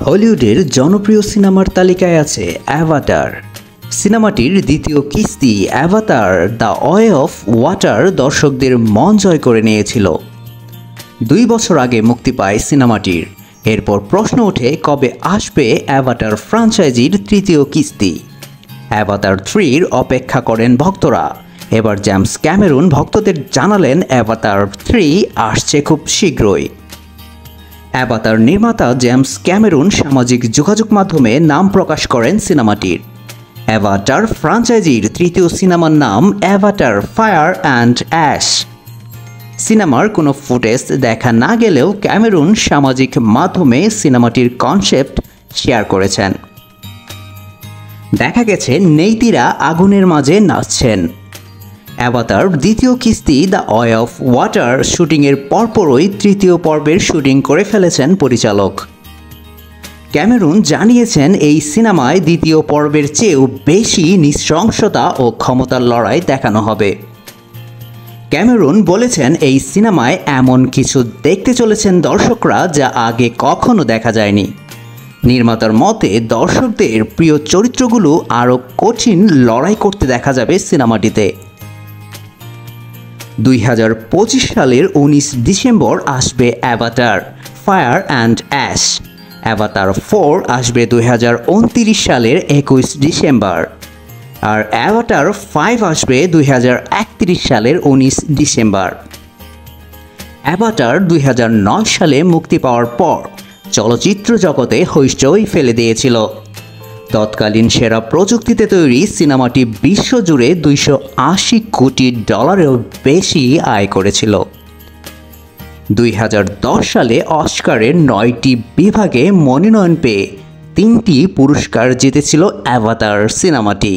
হলিউডের জনপ্রিয় সিনেমার তালিকায় আছে অ্যাভাটার। সিনেমাটির দ্বিতীয় কিস্তি Avatar the way of water দর্শকদের মন জয় করে নিয়েছিল। 2 বছর আগে মুক্তি পায় সিনেমাটির। এরপর প্রশ্ন ওঠে কবে আসবে অ্যাভাটার ফ্র্যাঞ্চাইজির তৃতীয় কিস্তি। অ্যাভাটার 3-র অপেক্ষা করেন ভক্তরা। এবার জেমস ক্যামেরুন ভক্তদের জানালেন অ্যাভাটার 3 আসছে খুব শীঘ্রই। অ্যাভাটার নির্মাতা জেমস ক্যামেরুন সামাজিক যোগাযোগ মাধ্যমে নাম প্রকাশ করেন সিনেমাটির। অ্যাভাটার ফ্র্যাঞ্চাইজির তৃতীয় সিনেমার নাম অ্যাভাটার ফায়ার অ্যান্ড অ্যাশ। সিনেমার কোনো ফুটেজ দেখা না গেলেও ক্যামেরুন সামাজিক মাধ্যমে সিনেমাটির কনসেপ্ট শেয়ার করেছেন। দেখা গেছে নেইতিরা আগুনের মাঝে নাচছেন। অ্যাভাটার দ্বিতীয় কিস্তি দ্য ওয়ে অফ ওয়াটার শুটিংয়ের পরপরই তৃতীয় পর্বের শুটিং করে ফেলেছেন পরিচালক। ক্যামেরুন জানিয়েছেন এই সিনেমায় দ্বিতীয় পর্বের চেয়েও বেশি নৃশংসতা ও ক্ষমতার লড়াই দেখানো হবে। ক্যামেরুন বলেছেন এই সিনেমায় এমন কিছু দেখতে চলেছেন দর্শকরা যা আগে কখনো দেখা যায়নি। নির্মাতার মতে দর্শকদের প্রিয় চরিত্রগুলো আরও কঠিন লড়াই করতে দেখা যাবে সিনেমাটিতে। 2025 সালের 19 ডিসেম্বর আসবে Avatar fire and ash. Avatar 4 আসবে 2029 সালের 21 ডিসেম্বর। আর অ্যাভাটার 5 আসবে 2031 সালের 19 ডিসেম্বর। অ্যাভাটার 2009 সালে মুক্তি পাওয়ার পর চলচ্চিত্র জগতে হইচই ফেলে দিয়েছিল। তৎকালীন সেরা প্রযুক্তিতে তৈরি সিনেমাটি বিশ্বজুড়ে $280 কোটি বেশি আয় করেছিল। 2010 সালে অস্কারের 9টি বিভাগে মনোনয়ন পেয়ে 3টি পুরস্কার জিতেছিল অ্যাভাটার সিনেমাটি।